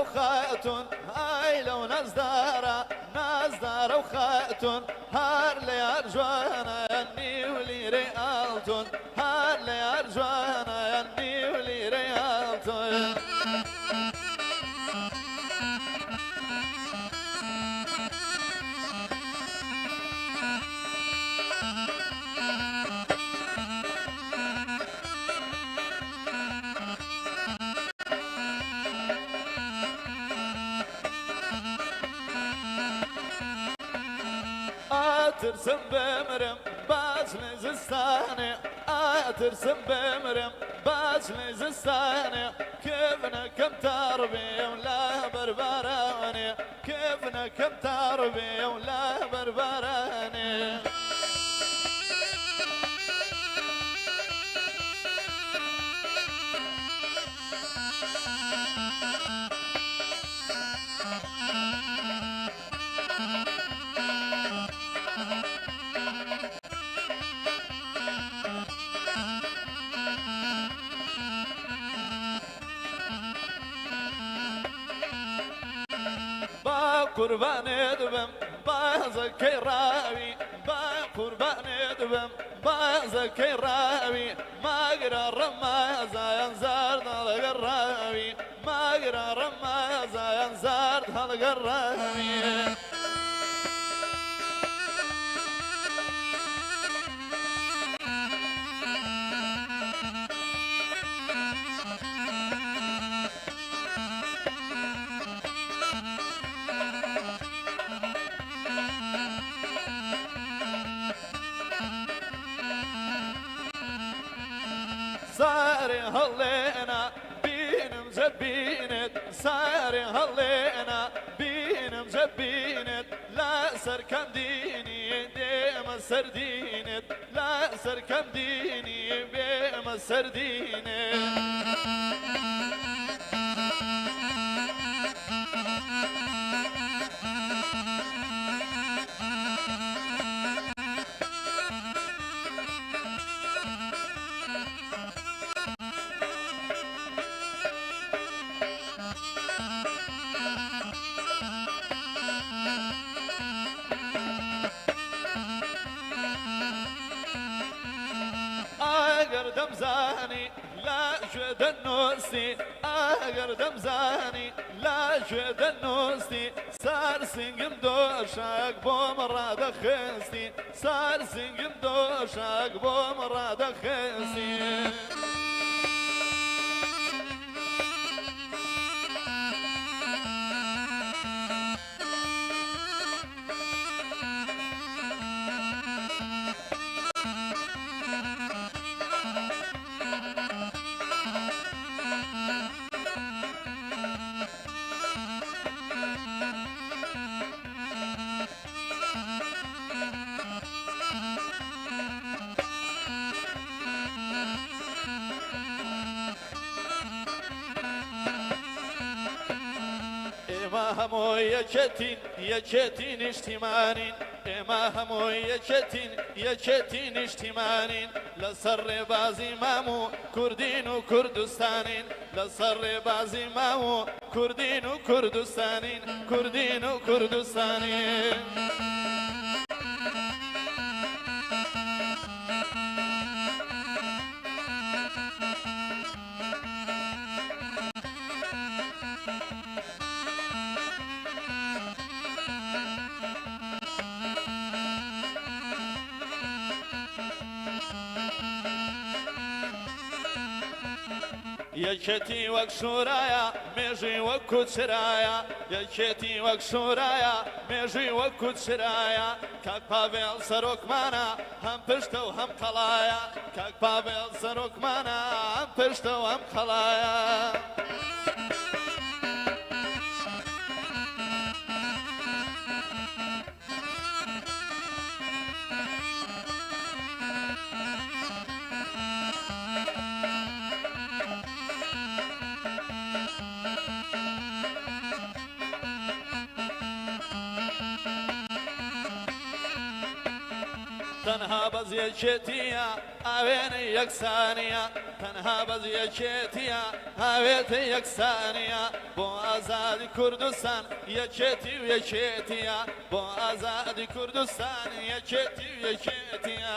وخاتون هاي لو نزدارة وخاتون هار لي أرجوانا يني ولي ريالتون هار لي أرجوانا يني ولي ريالتون ترسم بمرم باش لزستاني ترسم بمرم باش لزستاني كيفنا كم تربي ولا بربراني كيفنا كم تربي ولا بربراني قربان دبم بازك راوي قربان دبم بازك راوي ما قرا رمازا ينزار القراوي ما قرا رمازا ينزار القراوي صاري هلينا بين مزبينت صاري هلينا بين مزبينت لا سركم ديني ديما سردينت لا سركم ديني بيما سردينت قردم زاني لا جد النوسي قردم زاني لا جد النوسي صار سنجم دوشاك بومرا دخستي صار سنجم دوشاك بومرا دخستي إما همو يكتين اجتماعين إما همو يكتين اجتماعين لسر بازي مامو كردين وكردستانين لسر بازي مامو كردين وكردستانين كردين وكردستانين يكتي وكشورايا ميجي وكوتشرايا يكتي وكشورايا ميجي وكوتشرايا كاك بابيل سروك مانا هم پشتو هم خلايا كاك بابيل سروك مانا هم پشتو هم خلايا تنها بز یکتیا آوین یک ثانیه تنها بز یکتیا آویت یک ثانیه با ئازادی کوردستان یەکێتی و یەکێتیە بۆ ئازادی کوردستان یەکێتی و یەکێتیە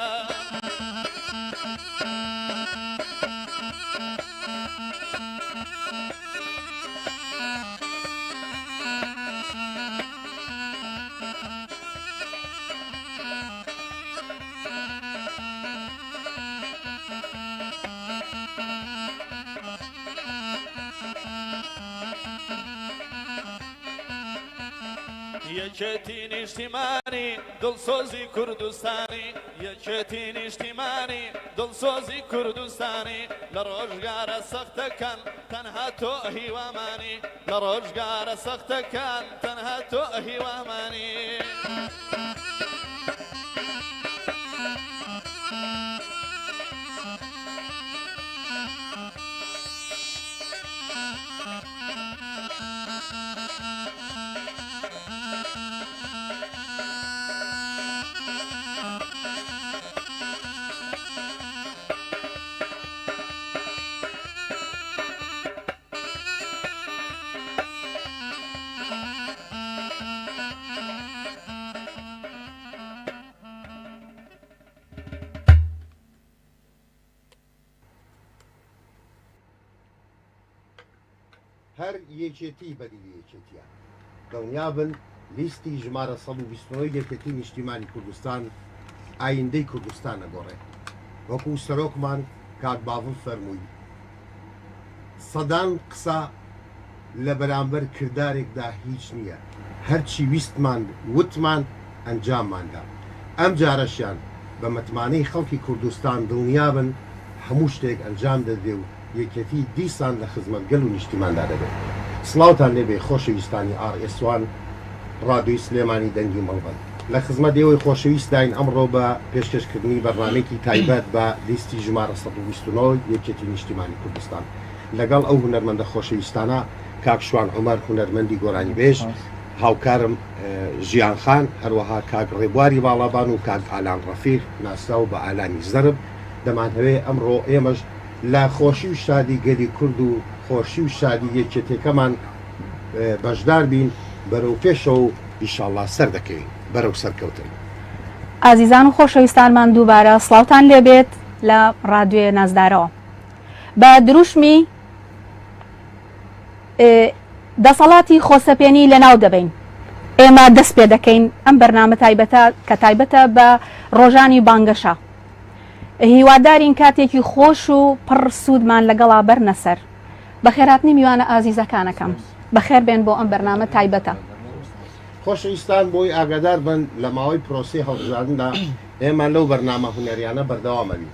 یەکێتی نیشتیمانی دڵسۆزی کوردستانی یەکێتی نیشتیمانی دڵسۆزی کوردستانی لە ڕۆژگارە سەختەکان تەنها تۆ هیوامانی لە ڕۆژگارە سەختەکان تەنها تۆ هیوامانی هەر یەکێتی بەدیلی یەکێتیە دڵنیابن لیستی ژمارە 129 یەکێتی نیشتیمانی کوردستان ئایندەی کوردستان ئەگۆڕێت وەکو سەرۆکمان کاک باڤ فەرمووی سەدان قسە لە بەرامبەر کردارێکدا هیچ نییە هەرچی ویستمان وتمان ئەنجامماندا ئەم جارەشیان بە متمانەی خەڵکی کوردستان دڵنیابن هەموو شتێک ئەنجام دەدێ و یەکێتی دیسان لە خزمەتگەل و نیشتیماندا دەبێت سڵاوتان لێبێ خۆشەویستانی ئارئێسوان ڕادیۆی سلێمانی دەنگی مەڵبەند لە خزمەت ئێوەی خۆشەویست داین ئەمڕۆ بە پێشکەشکردنی بەرنامەیەکی تایبەت بە لیستی ژمارە 129 یەکێتی نیشتیمانی کوردستان لەگەڵ ئەو هونەرمەندە خۆشەویستانە کاک شوان عومەر هونەرمەندی گۆرانیبێژ هاوکارم ژیانخان هەروەها کاک ڕێبواری باڵابان و کاک ئالان ڕەفیق ناسا و بە ئالانی زەرب دەمانهەوێ ئەمڕۆ ئێمەش لە خۆشی و شادی گەلی کورد و خۆشی و شادی یەکێتەکەمان بەشدار بین بەرەو پێشە و ئیشاڵڵا سەر دەکەین بەرەو سەرکەوتن ئازیزان و خۆشەویستانمان دووبارە سڵاوتان لێبێت لە ڕادیۆ نازدارەوە بە دروشمی دەسەڵاتی خۆسەپێنی لەناو دەبین ئێمە دەست پێ دەکەین ئەم بەرنامە تایبەتە کە تایبەتە بە ڕۆژانی بانگەشە هیوادارین کاتێکی خۆش و پڕ سوودمان لەگەڵا بەرنەسەر بە خێراتنی میوانە ئازیزەکانەکەم بەخێر بێن بۆ ئەم بەرنامە تایبەتە خۆشەویستان بۆی ئاگادار بن لە ماوەی پرۆسی هەڵبژاردندا ئێمە لەو بەرنامە هونەریانە بەردەوامەوی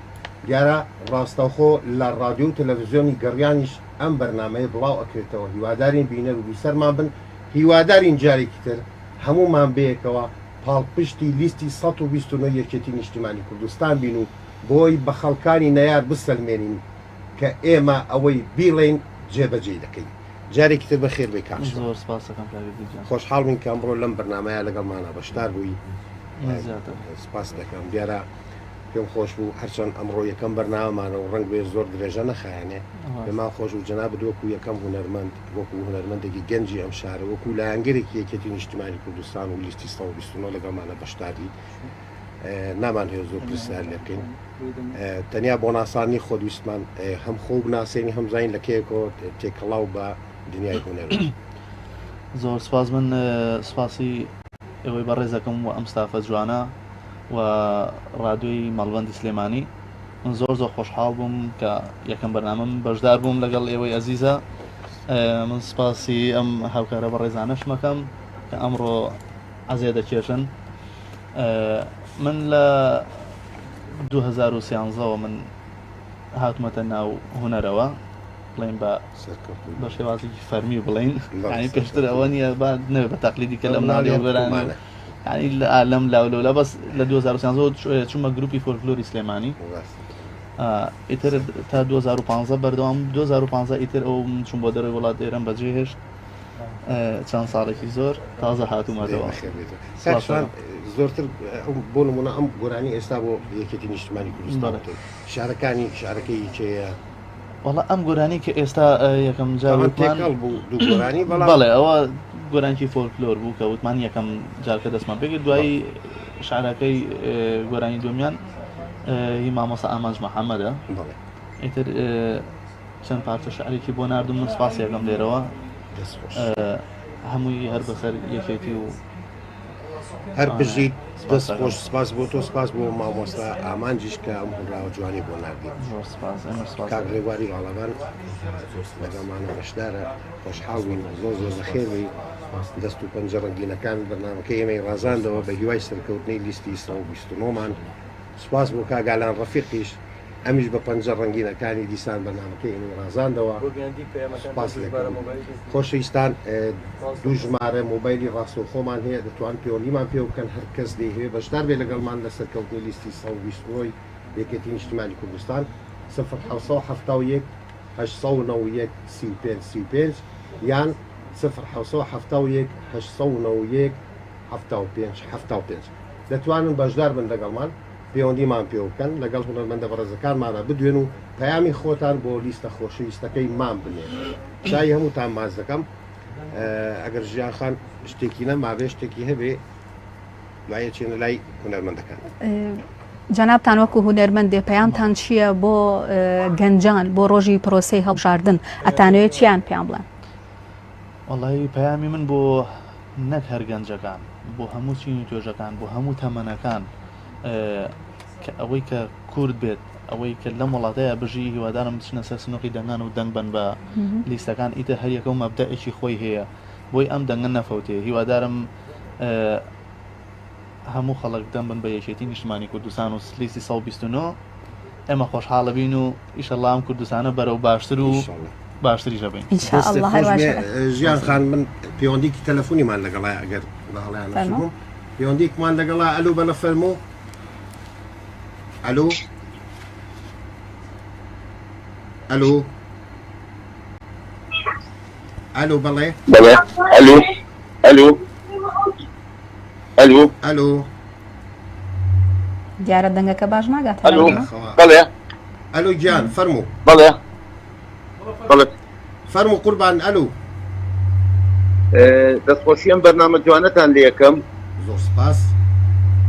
دیارە ڕاستەوخۆ لە ڕادیۆ و تەلەڤیزیۆنی گەڕیانیش ئەم بەرنامەیە بڵاو ئەکرێتەوە هیوادارین بینەر و بیسەرمان بن هیوادارین جارێکی تر هەمومان بەیەکەوە پاڵپشتی لیستی 129 یەکێتی نیشتیمانی کوردستان بین و بۆی بە خەڵکانی نەیار بسەلمێنین کە ئێمە ئەوەی بیڵێن جێبەجێ دەکەین جارێکی تر بەخێر بێ کاک خۆشحاڵ بین کە ئەمڕۆ لەم بەرنامەیە لەگەڵمانە بەشدار بووی سپاس دەکەم دیارە پێم خۆش بوو هەرچەند ئەمڕۆ یەکەم بەرنامەمانە و ڕەنگ بێ زۆر درێژە نەخایەنێ پێمان خۆش و جەناب وەکو یەکەم هونەرمەند وەکو هونەرمەندێکی گەنجی ئەم شارە وەکو لایەنگەرێکی یەکێتی نیشتیمانی کوردستان و لیستی 129 لەگەڵمانە بەشداری نامان هەیە زۆر پرسیار لێ بکەین تەنیا بۆ ناسانی خۆدویستمان هەم خۆ بناسێنی هەمزین لە کێکەوە تێکەڵاو بە دنیای هونەر زۆر سپاس من سپاسی ئەوەی بەڕێزەکەم و ئەم ستافە جوانە و ڕادیۆی مەڵبەندی سلێمانی من زۆر خۆشحاڵ بووم کە یەکەم بەرنامەم بەشدار بووم لەگەڵ ئێوەی ئەزیزە من سپاسی ئەم هاوکارە بەڕێزانەش مەکەم کە ئەمڕۆ عەزێ دەکێشن من لە 2013 من هاتمەتە ناو هونەرەوە بڵین بە شێوازێکی فەرمی و بڵین ینی پێشتر ئەوە نییە نەوێت بە تەقلیدی کە لەم ناوی هەڵبەرانە ینی لەم لاولۆ بەس لە 2013 چوومە گروپی فۆلکلۆری سلێمانی ئیتر تا 2015 بەردەوام 2015 ئیتر ئەو چوون بۆ دەرەوەی وڵات ئێرەم بەجێ هێشت چەند ساڵێکی زۆر تازە هاتوومەتەوە زۆرتر بۆ نمونە ئەم گۆرانی ئێستا بۆ یەکێتی نیشتیمانی کوردستان شارەکانی شارەکەی چەیە وڵا ئەم گۆرانی کە ئێستا یەکەم جاوتمان تێکەڵ بوو دوو گۆرانی بەڵام بەڵێ ئەوە گۆرانکی فۆلکلۆر بوو کە وتمان یەکەم جارکە دەستمان پێکرد دوایی شعرەکەی گۆرانی دومیان هی مامۆستا ئامانج محەممەدە بەڵێ ئیتر چەند پارچە شعرێکی بۆ نردم من سپاس یەکەم لێرەوە دەستخۆش هەمووی هەر بەسەر یەکێتی و هەر بژیت دەست خۆش سپاس بۆ تۆ سپاس بۆ مامۆستا ئامانجیش کە ئەم هەنراوە جوانی بۆ نردی زۆر سپاس ئەمە سپاس کاک ڕێواری لاڵەبان لەگەڵمانە بەشدارە خۆشحاڵ بووین زۆر زۆر بەخێری دەست و پەنجە ڕەنگینەکان بەرنامەکە ئێمەی ڕازاندەوە بە هیوای سەرکەوتنی لیستی 129مان سپاس بۆ کاگالان ڕەفیقیش ئەمیش بە پەنجە ڕەنگینەکانی دیسان بەرنامەکە ئێمەی ڕازاندەوە سپاس لێکم خۆشەویستان دوو ژمارە مۆبایلی ڕاستەوخۆمان هەیە دەتوان پەیوەندیمان پێ بکەن هەر کەس دەیهەوێ بەشدار بێ لەگەڵمان لە سەرکەوتنی لیستی 129 یەکێتی نیشتیمانی کوردستان 0771 891 3535 یان 0771 891 75 دەتوانن بەشدار بن لەگەڵمان پەیوەندیمان پێ بکەن لەگەڵ هونەرمەندە بەڕێزەکانمانە بدوێن و پەیامی خۆتان بۆ لیستە خۆشەویستەکەی مان بنێن شای هەمووتان ماز دەکەم ئەگەر ژیان خان شتێکی نەمابێ شتێکی هەبێ دوایە چێنە لای هونەرمەندەکان جەنابتان وەکو هونەرمەندێ پەیامتان چییە بۆ گەنجان بۆ ڕۆژی پرۆسەی هەڵبژاردن ئەتانوێت چیان پێیان بڵێن وەڵی پەیامی من بۆ نەک هەر گەنجەکان بۆ هەموو چین و توێژەکان بۆ هەموو تەمەنەکان کە ئەوەی کە کورد بێت ئەوەی کە لەم وڵاتەیە بژی هیوادارم بچنە سەر سنووقی دەنگان و دەنگ بن بە لیستەکان ئیتر هەر یەکە و مەبدەئێکی خۆی هەیە بۆی ئەم دەنگە نەفەوتێ هیوادارم هەموو خەڵک دەم بن بە یەکێتی نیشتیمانی کوردستان و لیستی 129 ئێمە خۆشحاڵە بین و ئیشەڵڵا ئەم کوردستانە بەرەو باشتر و باشتریشە بین ژیان خان من پەیوەندیکی تەلەفۆنیمان لەگەڵای ئەگەر بەڵیان پەیوەندیکمان لەگەڵا ئەلو بەلە فەرمۆ الو الو الو بەڵێ بەڵێ الو الو الو الو دیارە دەنگەکە باش ناگات الو بەڵێ الو گیان فەرموو بەڵێ بەڵێ فەرموو قوربان الو دەستخۆشیەم بەرنامە جوانەتان لێ یەکەم زۆر سپاس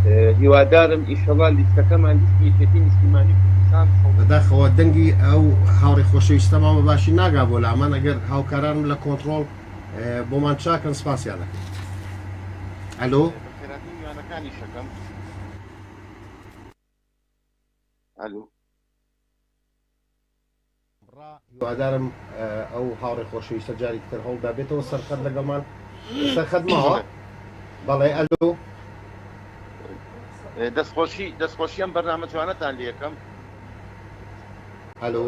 هیوادارم ئیشەڵا لیستەکەمان لیستی یەکێتی نیشتیمانی کوردستان بەداخەوە دەنگی ئەو هاوڕێ خۆشەویستەمان بە باشی ناگا بۆ لامان ئەگەر هاوکارانم لە کۆنتڕۆڵ بۆمان چاکەن سپاسیانەکە ئەلۆ میوانەکانی شەکەم ئەلو هیوادارم ئەو هاوڕێ خۆشەویستە جاری تر هەوڵدا بێتەوە سەرخەت لەگەڵمان سەرخەت ماوە بەڵێ ئەلۆ دەستخۆشیەم بەرنامە جوانەتان لێ یەکەم ئەلۆ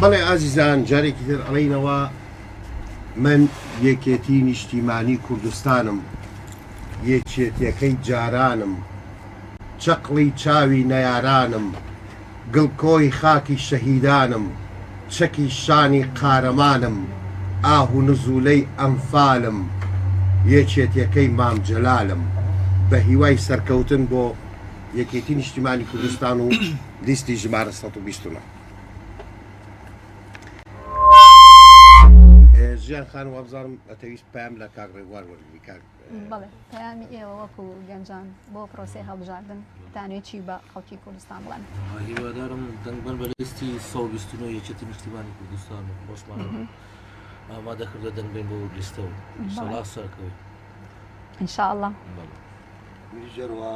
بەڵێ ئازیزان جارێکی تر ئەڵێنەوە من یەکێتی نیشتیمانی کوردستانم یەکێتیەکەی جارانم چەقڵی چاوی نەیارانم گڵکۆی خاکی شەهیدانم چەکی شانی قارەمانم ئاه و نزولەی ئەمفالم یەکێتیەکەی مام جەلالم بە هیوای سەرکەوتن بۆ یەکێتی نیشتیمانی کوردستان و لیستی ژمارە 129 ژیان خان وابزانم ئەتەویست پام لە کاک ڕێوار وەرگری کاک بەڵێ پەیامی ئێوە وەکو گەنجان بۆ پرۆسەی هەڵبژاردن دانوێت چی بە خەڵکی کوردستان بڵێن هیوادارم دەنگبەن بە لیستی 129 یەکێتی نیشتیمانی کوردستان و خۆشمان ئامادەکردە دەنگ بین بۆ لیستە و سەڵا سەرکەوێ ئینشاءڵڵا ژێرەوە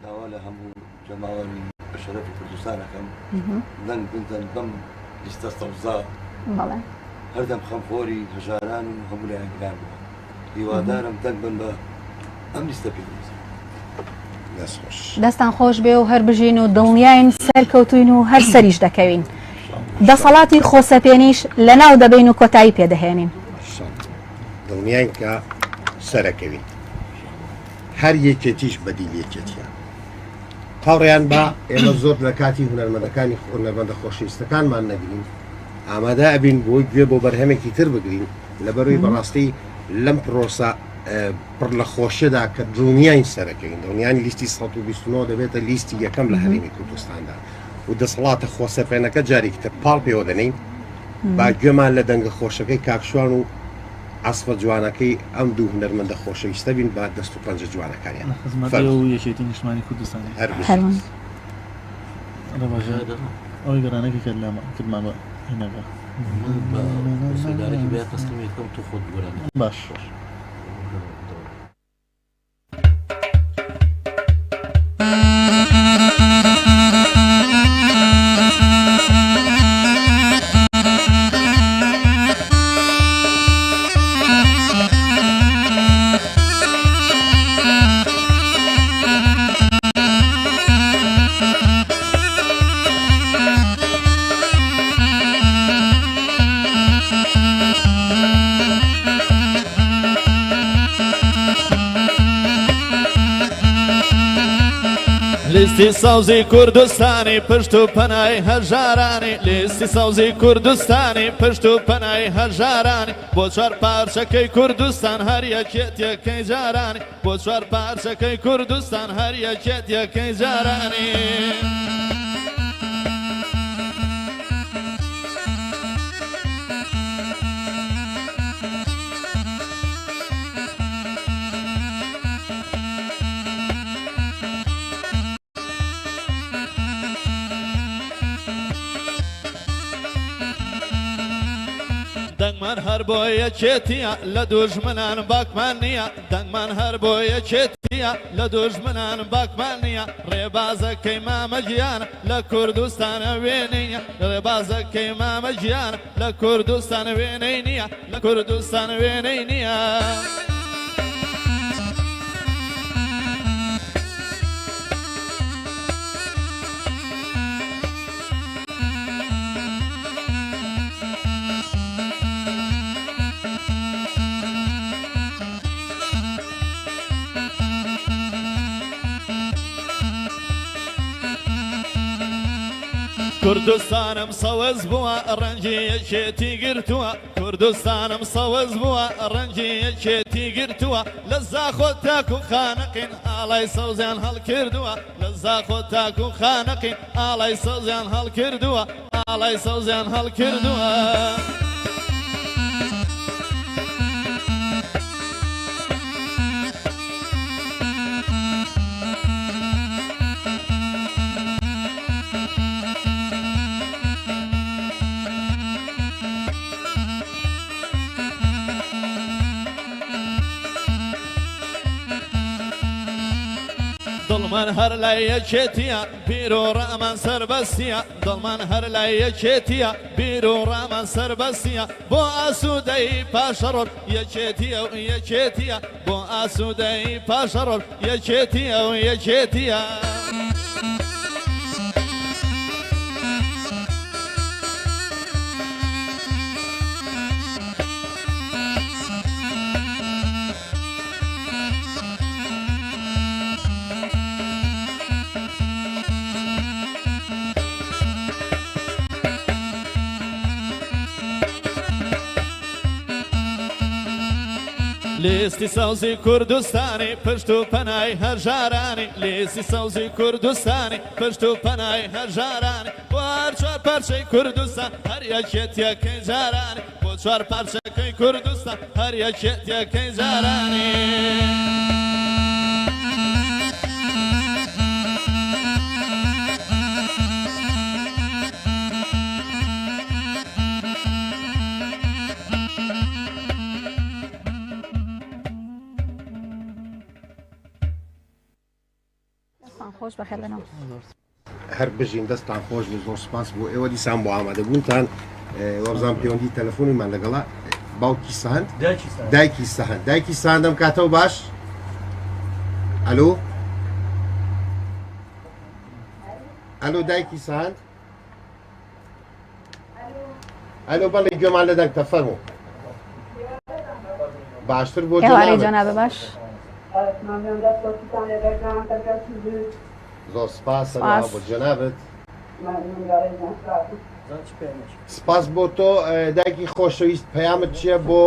داوا لە هەموو جەماوەری بەشەرەفی کوردستانەکەم دەنگ بنتەن بەم لیستە سەوزا بەڵێ هەردەم خەمخۆری هەژاران و هەموو لایەنگران بووە هیوادارم دەنگ بن بە ئەم لیستە پێویست دەستان خۆش بێ و هەر بژین و دڵنیاین سەرکەوتوین و هەر سەریش دەکەوین دەسەڵاتی خۆسەپێنیش لەناو دەبین و کۆتایی پێدەهێنین دڵنیاین کە سەرەکەوین هەر یەکێتیش بەدیل یەکێتیە. هاوڕێیان بە ئێمە زۆر لە کاتی هونەرمەندەکانی هونەرمەندە خۆشەویستەکانمان نەگرین، ئامادە ئەبین بۆی گوێ بۆ بەرهەمێکی تر بگرین لەبەرەوەی بەڕاستی لەم پرۆسە پڕ لە خۆشیەدا کە دڵنیای سەرەکەین، دڵنیانی لیستی 129 دەبێتە لیستی یەکەم لە هەرێمی کوردستاندا و دەسەڵاتە خۆسەپێنەکە جارێکتر پاڵ پێوە دەنین با گوێمان لە دەنگە خۆشەکەی کاکشوان و ئەسفە جوانەکەی ئەم دوو هونەرمەندە خۆشەویستە بین با دەست و پەنجە جوانەکانیان خزمەتی و یەکێتی نیشتمانی کوردستانی ئەوەی گەڕانەکە کرد لەمە کردمان بە هینەکە سەردارێکی بێت تەسلیمی یەکەم تۆ خۆت بگەڕێن. باش. لیستی ساوزی کوردستانی پشت و پەنای هەژارانی لیستی ساوزی کوردستانی پشت و پەنای هەژارانی بۆ چوار پارچەکەی کوردستان هەر یەکێت یەکەی جارانی بۆ چوار پارچەکەی کوردستان هەر یەکێت یەکەی جارانی دەنگمان هەر بۆ یەکێتیە لە دوژمنان باکمان نییە دەنگمان هەر بۆ یەکێتیە لە دوژمنان باکمان نییە ڕێبازەکەی مامەگیان لە کوردستانە وێنەیە ڕێبازەکەی مامەگیان لە کوردستان وێنەی نییە لە کوردستان وێنەی نییە. کوردستانم سەوەز بووە ڕەنگی یەکێتی گرتووە کوردستانم سەوەز بووە ڕەنگی یەکێتی گرتووە لە زاخۆ تاک و خانەقین ئاڵای سەوزیان هەڵکردووە لە زاخۆ تاک و خانەقین ئاڵای سەوزیان هەڵکردووە ئاڵای سەوزیان هەڵکردووە. دڵمان هەر لای یەکێتیە بیر و ڕامان سەربەستیە دڵمان هەر لای یەکێتیە بیر و ڕامان سەربەستیە بۆ ئاسوودەی پاشەڕۆژ یەکێتیە و یەکێتیە بۆ ئاسوودەی پاشەڕۆژ یەکێتیە و یەکێتیە. لیستی سەوزی کوردستانی پشت و پەنای هەژارانی لیستی سەوزی کوردستانی پشت و پەنای هەژارانی بۆ هەر چوار پارچەی کوردستان هەر یەکێت یەکەی جارانی بۆ چوار پارچەکەی کوردستان هەر یەکێت یەکەی جارانی. خۆش بەخێر لەنەوە هەر بژین دەستان خۆش بێ زۆر سپاس بۆ ئێوە دیسان بۆ ئامادەبوونتان وەبزان پەیوەندی تەلەفۆنیمان لەگەڵا باوکی سەهەند دایکی سەهەند دایکی سەهەندەم کاتەوە باش. ئەلۆ ئەلۆ دایکی سەهەند ئەلۆ بەڵێ گوێمان لە دەنگتە فەرموو باشتر بۆ ئێوارەی جەنابە باش زۆر سپاس بۆ جەنابەت سپاس بۆ تۆ دایکی خۆشەویست پەیامت چییە بۆ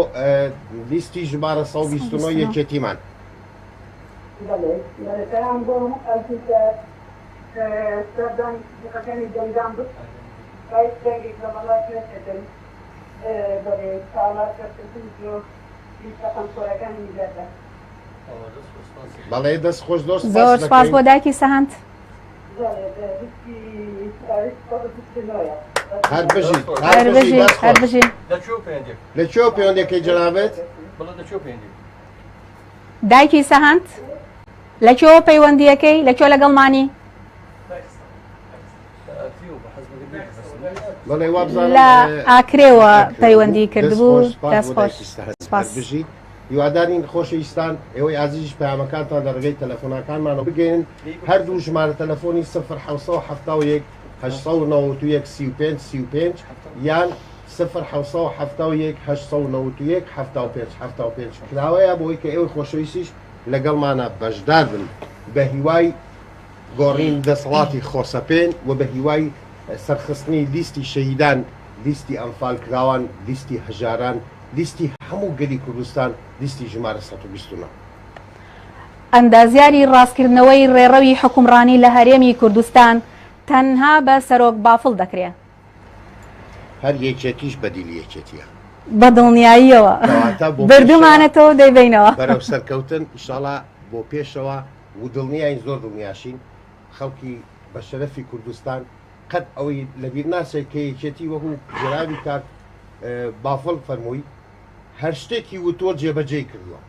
لیستی ژمارە 129 یەکێتیمان پەیام بۆ ئەلکی کە سەردانی حقەکانی جەنگان بوو باید جەنگێک لە وڵات نەکردن بەڵێ ساڵات کەسکردن و لیستەکەمپۆرەکانی میلەتە بەڵێ دەست خۆش زۆر سپاس بۆ دایکی سەهەند هەر بژی لەکوێ پەیوەندەکەی جەنابەت دایکی سەهەند لەکوێ پەیوەندیەکەی لەکوێ لەگەڵمانی لە ئاکرێوە پەیوەندی کردبوو دەستخۆش هیوادارین خۆشەویستان ئێوەی ئازیزیش پەیامەکانتان لە ڕێگەی تەلەفۆنەکانمانەوە بگەین هەردوو ژمارە تەلەفۆنی 0 891 35 35 یان 0 891 891 75 کراوەیە بۆی کە ئێوەی خۆشەویستیش لەگەڵمانە بەشدار بن بە هیوای گۆڕین دەسەڵاتی خۆسەپێن و بە هیوای سەرخستنی لیستی شەهیدان لیستی ئەنفال کراوان لیستی هەژاران لیستی هەموو گەلی کوردستان لیستی ژمارە 129 ئەندازیاری ڕاستکردنەوەی ڕێڕەوی حکومڕانی لە هەرێمی کوردستان تەنها بە سەرۆک بافڵ دەکرێت هەر یەکێتیش بەدیلی یەکێتیە بە دڵنیاییەوە بردومانێتەوە دەیبینەوە بەرەو سەرکەوتن ئینشاڵا بۆ پێشەوە و دڵنیایین زۆر دڵنیاشین خەڵکی بە شەرەفی کوردستان قەت ئەوەی لەبیر ناسێت کە یەکێتی وەکو جەنابی کاک بافڵ فەرمووی هەر شتێکی وتۆ جێبەجێ کردووە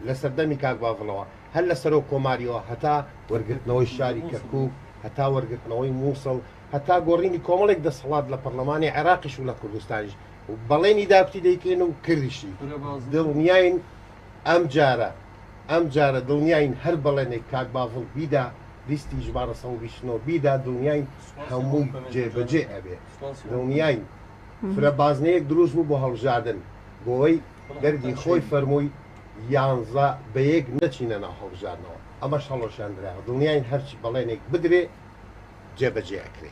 لە سەردەمی کاک بافڵەوە هەر لە سەرۆ کۆماریەوە هەتا وەرگرتنەوەی شاری کەرکووک هەتا وەرگرتنەوەی مووسڵ هەتا گۆڕینی کۆمەڵێک دەسەڵات لە پەرلەمانی عێراقیش و لە کوردستانیش و بەڵێنی دابتی دەیکەین و کردیشی دڵنیاین ئەم جارە دڵنیاین هەر بەڵێنێک کاک بافڵ بیدا لیستی ژمارە 129 بیدا دڵنیاین هەمووی جێبەجێ ئەبێ دڵنیاین فرە بازنەیەک دروست بوو بۆ هەڵژاردن بۆی دەردی خۆی فەرمووی یانزە بە یەک نەچینە ناو هەڵژاردنەوە ئەمەش هەڵۆشاندراوە دڵنیاین هەرچی بەڵێنێک بدرێ جێبەجێ ئەکرێ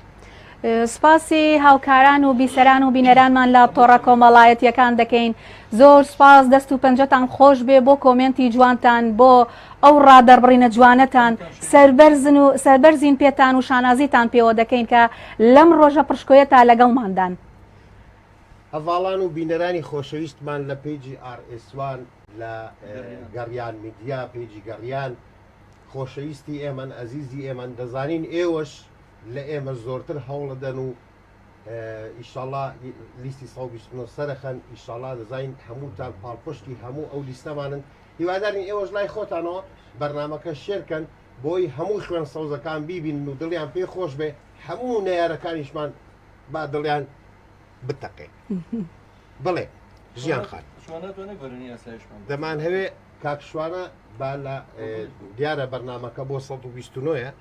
سپاسی هاوکاران و بیسەران و بینەرانمان لە تۆڕە کۆمەڵایەتیەکان دەکەین زۆر سپاس دەست و پەنجەتان خۆش بێ بۆ کۆمنتی جوانتان بۆ ئەو ڕادەربڕینە جوانەتان سەربەرزین پێتان و شانازیتان پێوە دەکەین کە لەم ڕۆژە پرشکۆیە تا لەگەڵماندان هەڤاڵان و بینەرانی خۆشەویستمان لە پیجی RS1 لە گەڕیان میدیا پیجی گەڕیان خۆشەویستی ئێمەن ئەزیزی ئێمەن دەزانین ئێوەش لە ئێمە زۆرتر هەوڵەدەن و ئیشاڵا لیستی 129 سەرخەن ئیشاڵا دەزانین هەمووتان پاڵپشتی هەموو ئەو لیستەمانن هیوادارین ئێوەش لای خۆتانەوە بەرنامەکە شێرکەن بۆی هەموو خوێن سەوزەکان بیبین و دڵیان پێ خۆش بێ هەموو نەیارەکانیشمان با دڵیان بتەقێ بڵێ ژیان خان دەمان هەوێ کاکشوانە با لە دیارە بەرنامەکە بۆ 129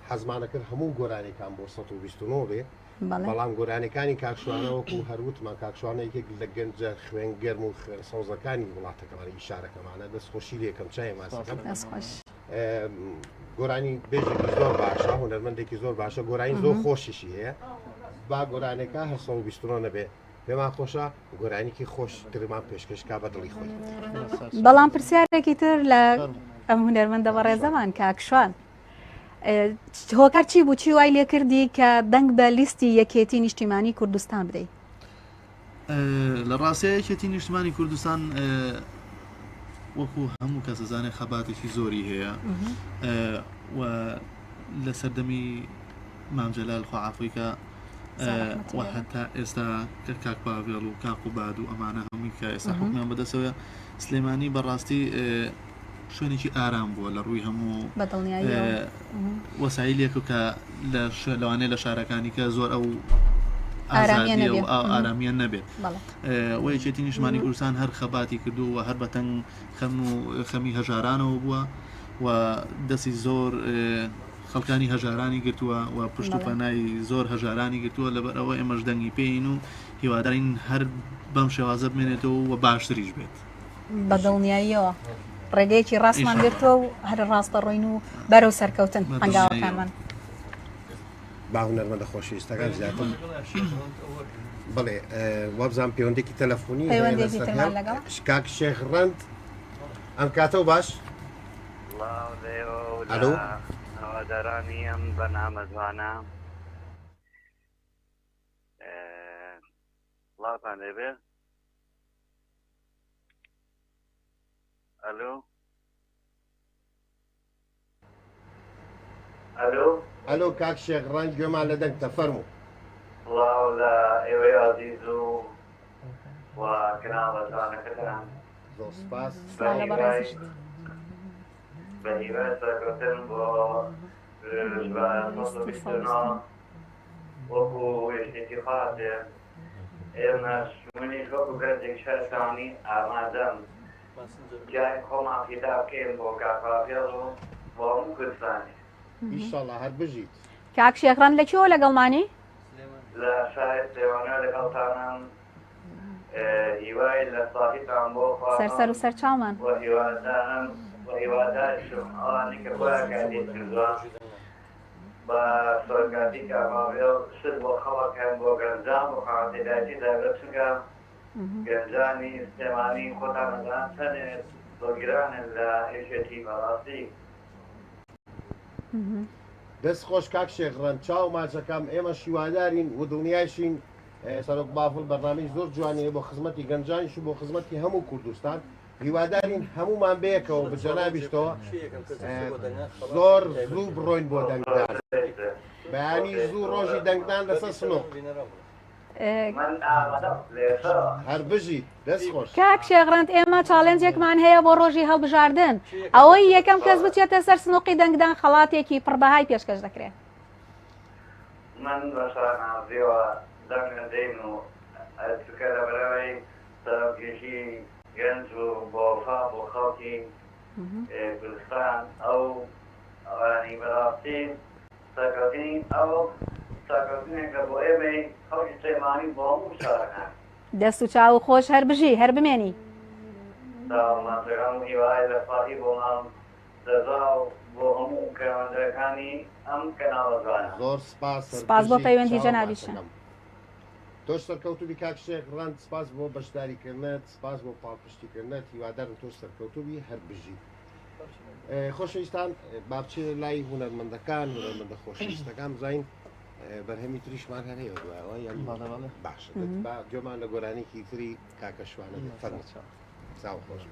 حەزمانەکرد هەموو گۆرانێکان بۆ 129 بێ بەڵام گۆرانەکانی کاکشوانەوەکو هەروتمان کاکشوانەیەکێک لە گەنجە خوێن گەرم و سەوزەکانی وڵاتەکەمانی شارەکەمانە دەستخۆشی لێکم چای ماسەکەم گۆرانی بێژێکی زۆر باشە هونەرمەندێکی زۆر باشە گۆرانی زۆر خۆشیشی هەیە با گۆرانێکە 129 نەبێ پێمان خۆشە گۆرانێکی خۆش ترمان پێشکەشکا بە دڵی خۆی بەڵام پرسیارێکی تر لە ئەم هونەرمەندە بەڕێزەمان کاکشوان هۆکار چی بوو چی وای لێ کردی کە دەنگ بە لیستی یەکێتی نیشتیمانی کوردستان بدەیت لە ڕاستەیە یەکێتی نیشتیمانی کوردستان وەکو هەموو کەس دەزانێت خەباتێکی زۆری هەیە و لە سەردەمی مامجەلال خواعافویکە و هەتا ئێستا کاک باڤێڵ و کاک و باد و ئەمانە هەمووی کە ئێستا حکومیان بەدەستەوە سلێمانی بەڕاستی شوێنێکی ئارام بووە لە ڕووی هەموو وەسایلێک کە لەوانەیە لە شارەکانی کە زۆر ئەو ئارامیان نەبێت و یەکێتی نیشتیمانی کوردستان هەر خەباتی کردو و هەر بەتەنگ خەمی هەژارانەوە بووە و دەستی زۆر خەڵکانی هەژارانی گرتووە و پشت و پەنای زۆر هەژارانی گرتووە لەبەر ئەوە ئێمەش دەنگی پێین و هیوادارین هەر بەم شێوازە بمێنێتەوە و باشتریش بێت بە دڵنیاییەوە ڕێگەیەکی ڕاستمان گرتووە و هەر ڕاستە ڕۆین و بەرەو سەرکەوتن هەنگاوەکانمان. با هونەرمەندە خۆشەویستەکان زیاتر بڵێ وەبزان پەیوەندێکی تەلەفۆنی پەیوەندێکی ترمان لەگەڵ کاک شێخ ڕەند ئەم کاتەوە باش ئەلۆ هەوادارانی ئەم بەرنامە جوانە وڵاتان دەبێ ئەلۆ ئەلۆ ئەلۆ کاک شێخ ڕەند گوێمان لە دەنگتە فەرموو وڵاو لە ئێوەی عەزیز و کەناڵە جوانەکەتان زۆر سپاس بە هیوای سەرکەوتن بۆ وەکو وێژێکی خاطێ ئێمەش منیش وەکو گەنجێک شەرشانی ئامادەم جای خۆمان پیدا بکەین بۆ کاکاپێڵ و بۆ هەموو کوردستانی ئینشاڵڵا هەر بژیت. کاک شێخ ڕەند لەکوێوە لەگەڵمانی؟ لە شایەت سێوانە لەگەڵتانم هیوای لە ساحیتان بۆ سەر و سەر چاومان بۆ هیوادارم بۆ هیوادارشم ئەوانی کە بۆیان کاتی کردووە بە سۆرگاتی کاماوێڵ شت بۆ خەڵەکەن بۆ گەنجان بۆ خاڵاتێداتی دەبێت چونکە گەنجانی سلێمانی خۆتان نەدان تەنێت بۆگیرانن لە هێشێتی بەڕاستی. دەست خۆش کاک شێخ ڕەند چاو ماچەکەم ئێمە شیوادارین و دڵنیایشین سەرۆک بافڵ بەرنامەی زۆر جوانەیە بۆ خزمەتی گەنجانیش و بۆ خزمەتی هەموو کوردستان هیوادارین هەمومان بەیەکەوە بەجەنابیشتەوە زۆر زوو بڕۆین بۆ دەنگدان بەیانی زوو ڕۆژی دەنگدان لەسەر سنووق هەر بژیت دەست خۆش. کاک شێخ ڕەند ئێمە چاڵێنجێکمان هەیە بۆ ڕۆژی هەڵبژاردن ئەوەی یەکەم کەس بچێتە سەر سنووقی دەنگدان خەڵاتێکی پڕبەهای پێشکەش دەکرێت. من بەشانازیەوە دەنگدەین و چکە لە بەرەوەی سەرۆکێشی گەنج و بۆفا بۆ خەڵکی کوردستان ئەو ئەوانی بەڕاستی سەرکەوتنی ئەو سەرکەوتنێکە بۆ ئێمەی خەڵکی سلێمانی بۆ هەموو شارەکان دەست و چاو خۆش هەر بژی هەر بمێنی داڵمانجەکان و هیوای لە فاتی بۆ مام دەزا و بۆ هەموو کەوەندەکانی ئەم کەناڵە جوانە. زۆر سپاس سپاس بۆ پەیوەندی جەنابیشە. تۆش سەرکەوتوبی کاک شێخ ڕەند سپاس بۆ بەشداریکردنت سپاس بۆ پاڵپشتیکردنت هیوادارم تۆش سەرکەوتوبی هەر بژی. خۆشەویستان با بچێ لای هونەرمەندەکان هونەرمەندە خۆشەویستەکان بزین بەرهەمی تریشمان هەر هەیە دوایەوە یان باشە با گوێمان لە گۆرانێکی تری کاکە شوانە فەرموو چاو خۆش.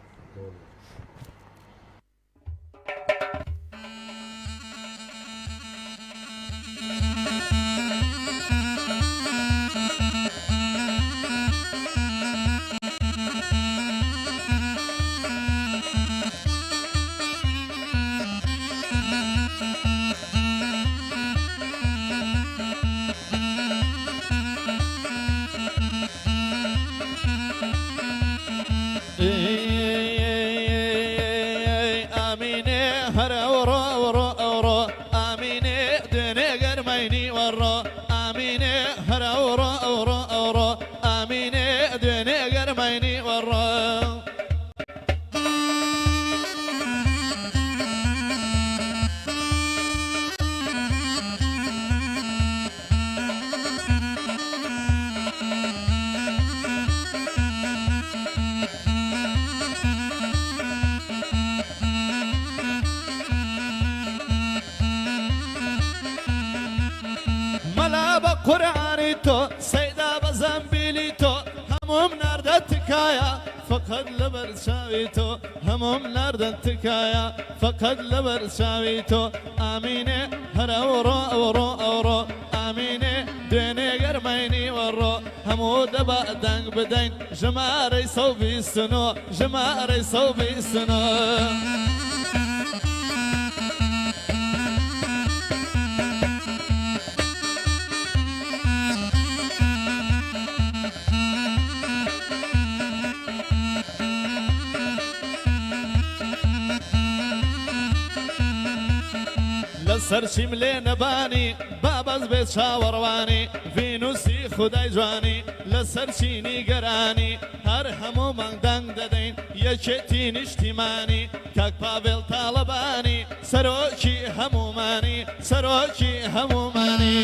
قرآني تو سيدا بزنبيلي تو هموم نردت تكايا فقد لبرشاوي تو هموم نردت تكايا فقد لبرشاوي تو آميني هر أورو أورو أورو آميني ديني قرميني ورو همو دبا دنگ بدين جماري صوبي سنو جماري صوبي سنو سرشم لين باني بابز بيت شاورواني فينوسي خدای جوانی لەسەر چینی گەرانی هەر هەموومان دەنگ دەدەین یەکێتی نیشتیمانی کاک پاڤێڵ تاڵەبانی سەرۆکی هەمومانی سەرۆکی هەمومانی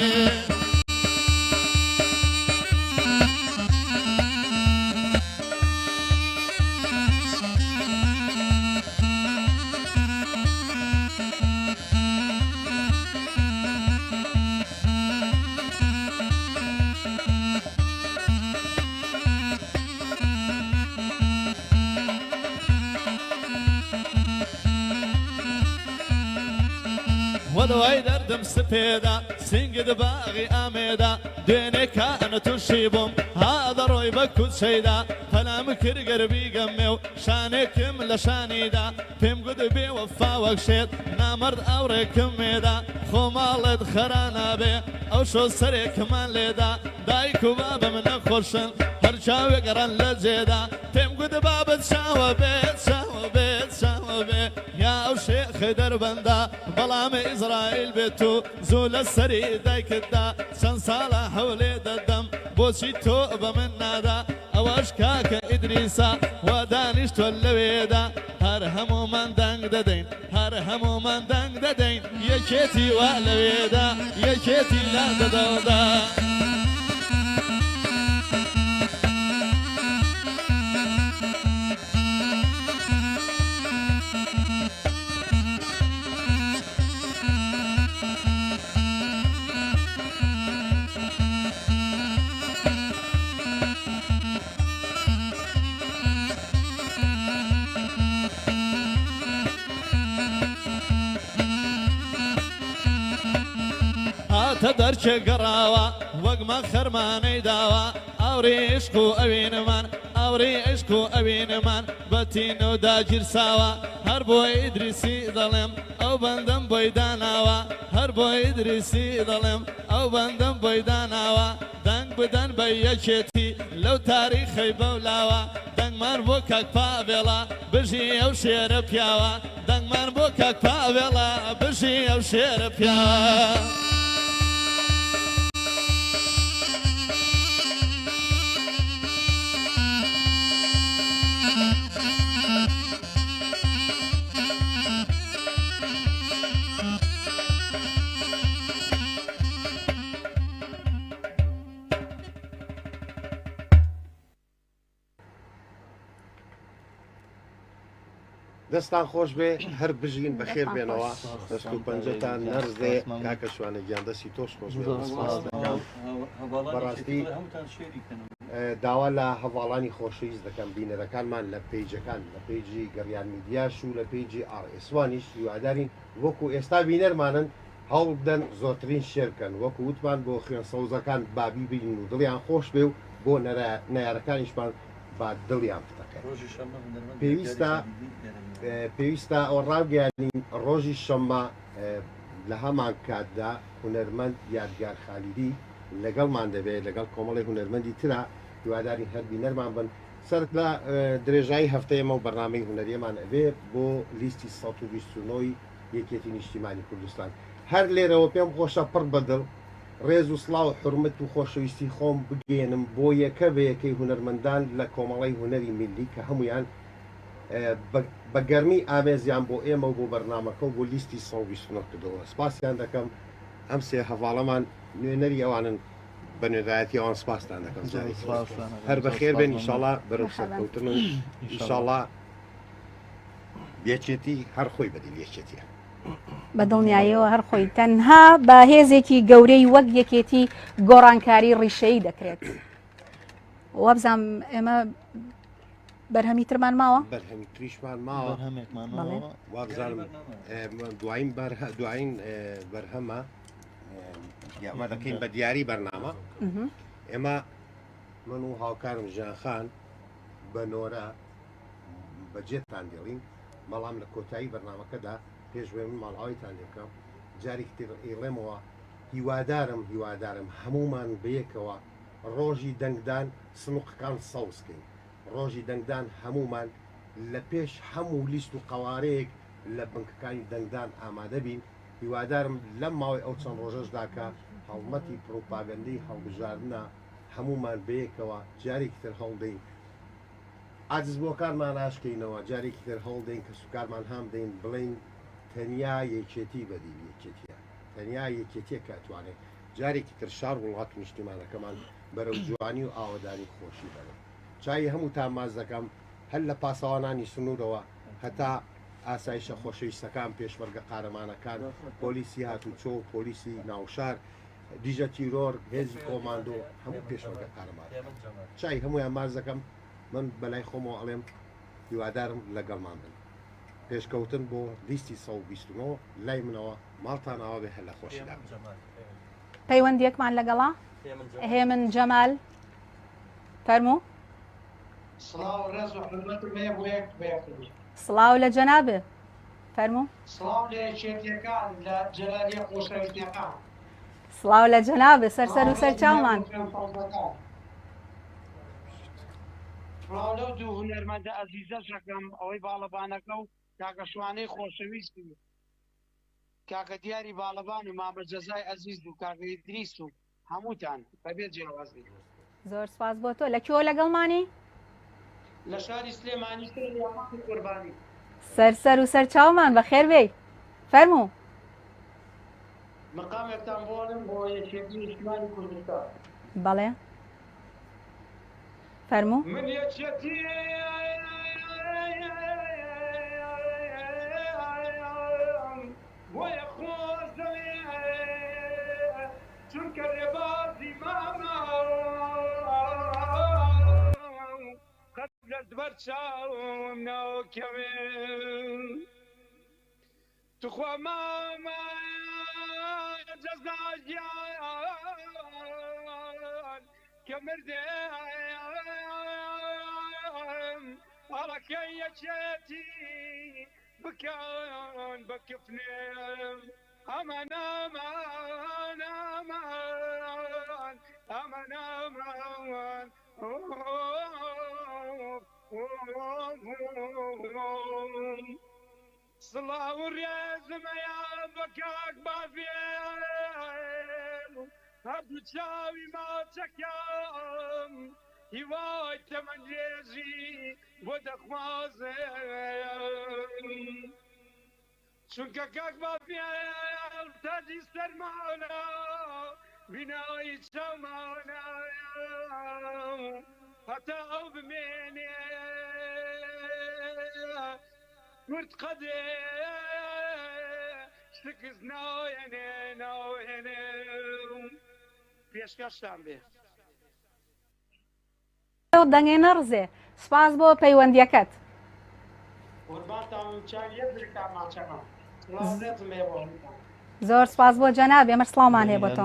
وەدەوای دەردم سپێدا سینگت باغی ئامێدا دوێنێ کانە تووشی بووم هادەڕۆی بە کوچەیدا پەلام کرد گەربی گەمێ و شانێکم لە شانیدا پێم گوت بێ وەفاوەک شێت نامەرد ئاوڕێکم مێدا خۆماڵێت خەرا نابێ ئەو شۆ سەرێکمان لێدا دایک و بابە منە خۆشن هەر چاوێ گەڕان لە جێدا پێم گوت بابت چاوە بێت چاوە بێت چاوە بێ یا ئەو شێخی دەربەندا بەڵامە ئیزرائیل بێت و زوو لە سەری دایکتدا چەند ساڵە هەولێ دەدەم بۆچی تۆ بە من نادا ئەوەش کاکە ئیدریسا وا دانیشتۆ لەوێدا هەر هەموومان دەنگ دەدەین هەر هەموومان دەنگ دەدەین یەکێتی وا لەوێدا یەکێتی لا دەدەودا هاتە دەرچێ گەڕاوە وەکمە خەرمانەی داوە ئەوڕێ عشق و ئەوێنمان ئەوڕێ عشق و ئەوێنمان بەتین و داگیرساوە هەر بۆی ئیدریسی دەڵێم ئەو بەندەم بۆی داناوە هەر بۆی ئیدریسی دەڵێم ئەو بەندەم بۆی داناوە دەنگ بدەن بە یەکێتی لەو تاریخەی بەولاوە دەنگمان بۆ کاک پاڤێڵە بژی ئەو شێرە پیاوە دەنگمان بۆ کاک پاڤێڵە بژی ئەو شێرە پیاوە دەستان خۆش بێ هەر بژین بەخێر بێنەوە دەست و پەنجەتان نەرزێ کاکە شوانە گیان دەستی تۆش خۆش بەڕاستی داوا لە هەواڵانی خۆشەویست دەکەم بینەرەکانمان لە پیجەکان لە پیجی گەڕیان میدیاش و لە پیجی ئارئسوانیش هیوادارین وەکو ئێستا بینەرمانن هەوڵ بدەن زۆرترین شێرکەن وەکو وتمان بۆ خوێن سەوزەکان بابی بین و دڵیان خۆش بێ و بۆ نەیارەکانیشمان با دڵیان بتەکەن پێویستە ئەو ڕاگەیانین ڕۆژی شەممە لە هەمان کاتدا هونەرمەند یادگار خالیدی لەگەڵمان دەبێت لەگەڵ کۆمەڵی هونەرمەندی ترا هیواداری هەر بینەرمان بن سەرت لە درێژایی هەفتەیەمە و بەرنامەی هونەریەمان ئەبێ بۆ لیستی 129 یەکێتی نیشتیمانی کوردستان هەر لێرەوە پێم خۆشە پڕ بەدڵ ڕێز و سڵاو حرمەت و خۆشەویستی خۆم بگێنم بۆ یەکە بە یەکەی هونەرمەندان لە کۆمەڵی هونەری میلی کە هەمویان بە گەرمی ئامێزیان بۆ ئێمە و بۆ بەرنامەکە و بۆ لیستی 129 کردەوە سپاسیان دەکەم ئەم سێ هەواڵەمان نوێنەری ئەوانن بە نوێدایەتی ئەوان سپاسان دەکەم هەر بەخێر بێن ئینشاڵڵا بەرەو سەرکەوتن و ئینشاڵڵا یەکێتی هەر خۆی بەدیل یەکێتیە بە دڵنیاییەوە هەر خۆی تەنها بە هێزێکی گەورەی وەک یەکێتی گۆڕانکاری ڕیشەیی دەکرێت وابزانام ئێمە بەرهەمی ترمان ماوە بەرهەمی تریشمان ماوە وابزانم دوایین بەرهەمە ئەمە دەکەین بە دیاری بەرنامە ئێمە من و هاوکارم ژیانخان بە نۆرە بەجێتان دێڵین بەڵام لە کۆتایی بەرنامەکەدا پێشوێ من ماڵاویتان لێکەم جارێک ئێڵێمەوە هیوادارم هەمومان بەیەکەوە ڕۆژی دەنگدان سنوقەکان سەوزکەین ڕۆژی دەنگدان هەمومان لە پێش هەموو لیست و قەوارەیەک لە بنکەکانی دەنگدان ئامادە بین هیوادارم لەم ماوەی ئەو چەند ڕۆژەشداکە هەڵمەتی پرۆپاگەندەی هەڵبژاردنە هەمومان بەیەکەوە جارێکی تر هەڵدەین عاجز بۆکارمان ناشکەینەوە جارێکی تر هەڵدەین کە سوکارمان هەم دەین بڵین تەنیا یەکێتی بەدی یەکێتیە تەنیا یەکێتیە کاتوانێت جارێکی تر شار وڵات نیشتیمانەکەمان بەرەو جوانی و ئاوەدانی خۆشی بەرە چای هەمووتان ماز دەکەم هەر لە پاسەوانانی سنوورەوە هەتا ئاسایشە خۆشەویستەکان پێشمەرگە قارەمانەکان پۆلیسی هاتوچۆ پۆلیسی ناوشار دیژە تیرۆر هێزی کۆماندۆ هەموو پێشمەرگە قارەمان چای هەمویان ماز دەکەم من بەلای خۆمەوە ئەڵێم هیوادارم لەگەڵمان بن پێشکەوتن بۆ لیستی 129 لای منەوە ماڵتان ئاوا بێ هەر لە خۆشیدا پەیوەندیەکمان لەگەڵا هێمن جەمال فەرموو سڵاو لە جەنابێ فەرموو سڵاو لە یەکێتیەکان لە جەلالیە خۆشەویستیەکان سڵاو لە جەنابێ سەرسەر و سەرچاومان سڵاو لەو دوو هونەرمەندە ئەزیزە شەکەم ئەوەی باڵەبانەکە و کاکە شوانەی خۆشەویستی کاکە دیاری باڵەبان و مامە جەزای ئەزیز و کاکە ئیدریس و هەمووتان بەبێ جیاوازی زۆر سپاس بۆ تۆ لەکوێوە لەگەڵمانی لە شاری سلێمانی سەری قوربانی سەرسەر و سەرچاومان بەخێر بێی فەرموو مەقامێکتان بۆڵم بۆ یەکێتی نیشتیمانی کوردستان بەڵێ فەرموو من یەکێتی بۆیە خۆزەوێ چونکە ڕێبازی مامە قەت لە دبەر چاوم ناوکەوێ توخوا مامە جەزاگیان کە مردێم ئەڵەکەی یەکێتی بکەن بە کفنێم ئەمان ئەمان ئەمان ئەمان ئەمان سڵاو ڕێزمەیە بە کاک بافێر هەردوو چاوی ماچەکەم هیوای تەمەنێژی بۆ دەخوازێم چونکە کاک بافێر تاجی سەرمانە بینایی چاومانە هەتا ئەو بمێنێ کورد قەدێ شکست ناوێنێ ناوێنێ پێشکەشتان بێ دەنگێنە ڕزێ سپاس بۆ پەیوەندیەکەت زۆر سپاس بۆ جەناب ئێمە سڵاومان هەیە بۆ تۆ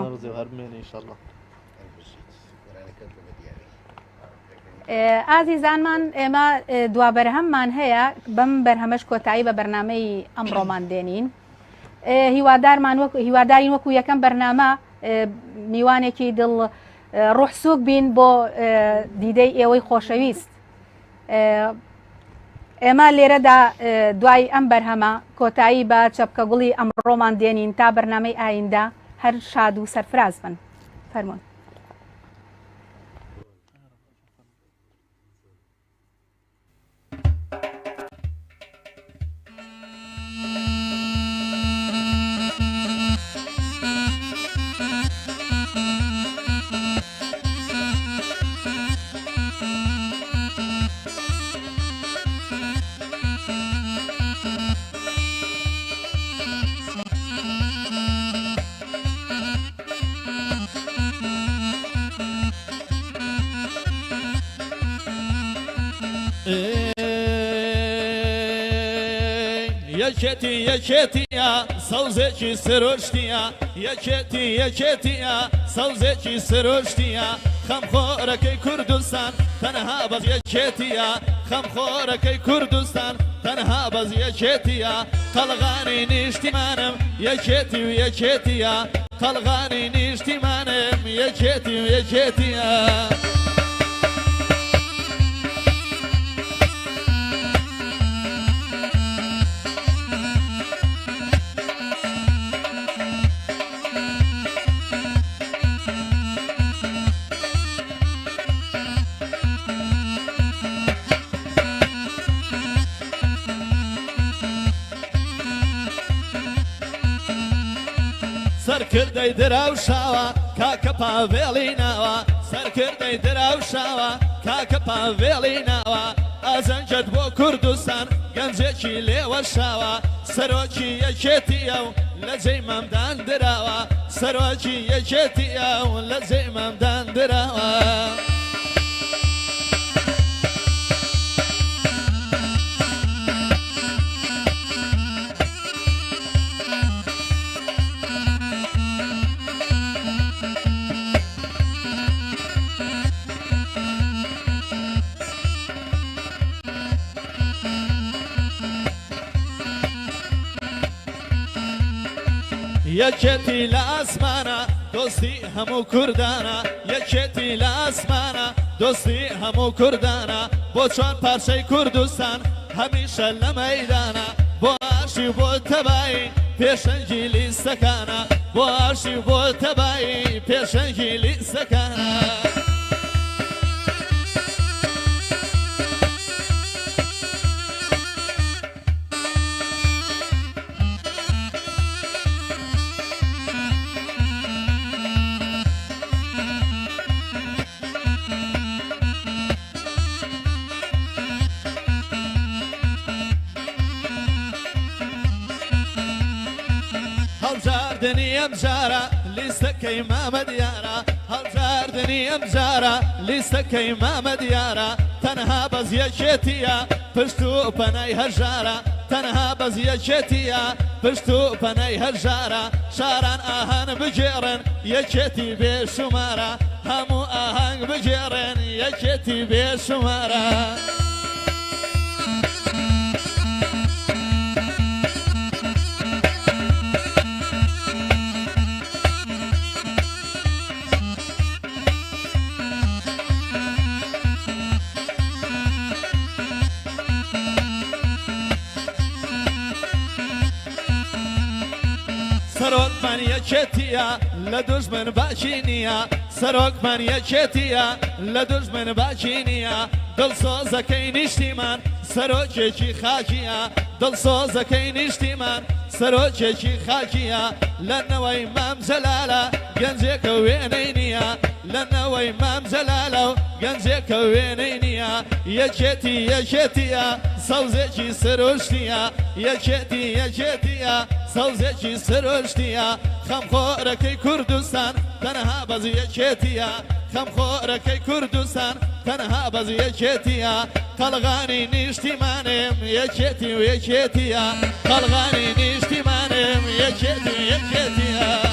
ئازیزانمان ئێمە دوا بەرهەممان هەیە بەم بەرهەمەش کۆتایی بە بەرنامەی ئەمڕۆمان دێنین هیوادارین وەکو یەکەم بەرنامە میوانێکی دڵ ڕوحسوک بین بۆ دیدەی ئێوەی خۆشەویست ئێمە لێرەدا دوای ئەم بەرهەمە کۆتایی بە چەپکە گوڵی ئەمڕۆمان دێنین تا بەرنامەی ئایندا هەر شاد و سەرفراز بن فەرموون یەکێتی یەکێتیە سەوزێکی سرۆشتیە یەکێتی یەکێتیە سەوزێکی سرۆشتیە خەمخۆرەکەی کوردستان تەنها بەز یەکێتیە خەمخۆرەکەی کوردستان تەنها بەز یەکێتیە قەڵغانی نیشتیمانم یەکێتی و یەکێتیە قەڵغانی نیشتیمانم یەکێتی و یەکێتیە سەرکردەی دراوشاوە کاکە پاڤێڵی ناوە سەرکردەی دراوشاوە کاکە پاڤێڵی ناوە ئازەنجەت بۆ کوردستان گەنجێکی لێوەشاوە سەرۆکی یەکێتیە و لە جێی مەمدان دراوە سەرۆکی یەکێتیە و لە جێی مەمدان دراوە یەکێتی لە ئاسمانە دۆستی هەموو کوردانە یەکێتی لە ئاسمانە دۆستی هەموو کوردانە بۆ چوار پارچەی کوردستان هەمیشە لە مەیدانە بۆ ئاشی بۆ تەبایی پێشەنگی لیستەکانە بۆ ئاشی بۆ تەبایی پێشەنگی لیستەکانە هەڵبژاردنی ئەم جارە لیستەکەی مامە دیارە هەڵبژاردنی ئەم جارە لیستەکەی مامە دیارە تەنها بەز یەکێتیە پشت و پەنای هەژارە تەنها بەز یەکێتیە پشت و پەنای هەژارە شاران ئاهەن بگێڕن یەکێتی بێشومارە هەموو ئاهەنگ بگێڕن یەکێتی بێشومارە سەرۆکمان یەکێتیە لە دوژمن باکی نییە سەرۆکمان یەکێتیە لە دوژمن باکی نییە دڵسۆزەکەی نیشتیمان سەرۆکێکی خاکیە دڵسۆزەکەی نیشتیمان سەرۆکێکی خاکیە لە نەوەی مام جەلالە گەنجێکە وێنەی نییە لە نەوەی مام جەلالە و گەنجێکە وێنەی نییە یەکێتی یەکێتیە سەوزێکی سەرۆشتیە یەکێتی یەکێتیە سەوزێکی سەرۆشتیە خەمخۆرەکەی کوردستان تەنها بەز یەکێتیە خەمخۆرەکەی کوردستان تەنها بەز یەکێتیە قەڵغانی نیشتیمانم یەکێتی و یەکێتیە قەڵغانی نیشتیمانم یەکێتی و یەکێتیە